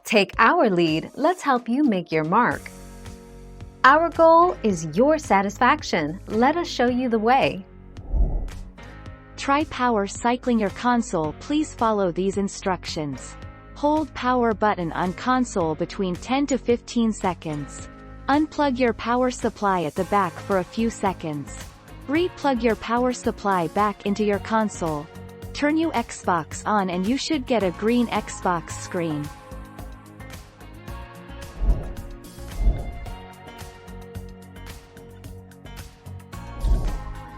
Take our lead, let's help you make your mark. Our goal is your satisfaction. Let us show you the way. Try power cycling your console. Please follow these instructions. Hold power button on console between 10 to 15 seconds. Unplug your power supply at the back for a few seconds. Re-plug your power supply back into your console. Turn your Xbox on and you should get a green Xbox screen.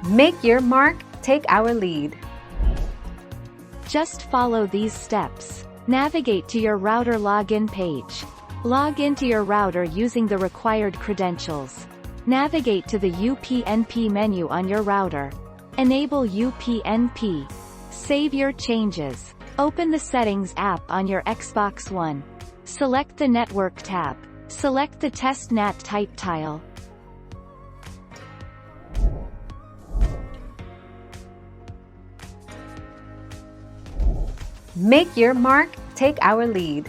Make your mark, take our lead. Just follow these steps. Navigate to your router login page. Log into your router using the required credentials. Navigate to the UPnP menu on your router. Enable UPnP. Save your changes. Open the Settings app on your Xbox One. Select the Network tab. Select the Test NAT type tile. Make your mark, take our lead.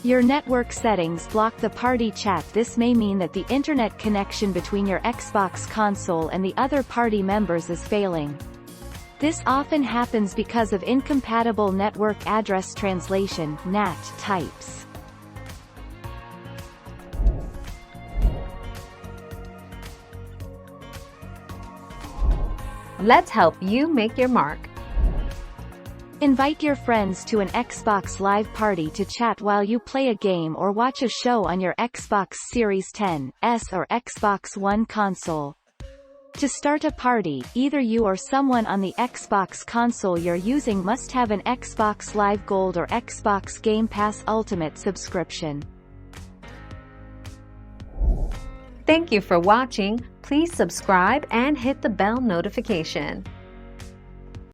Your network settings block the party chat. This may mean that the internet connection between your Xbox console and the other party members is failing. This often happens because of incompatible network address translation (NAT) types. Let's help you make your mark. Invite your friends to an Xbox Live party to chat while you play a game or watch a show on your Xbox Series X or Xbox One console. To start a party, either you or someone on the Xbox console you're using must have an Xbox Live Gold or Xbox Game Pass Ultimate subscription. Thank you for watching. Please subscribe and hit the bell notification.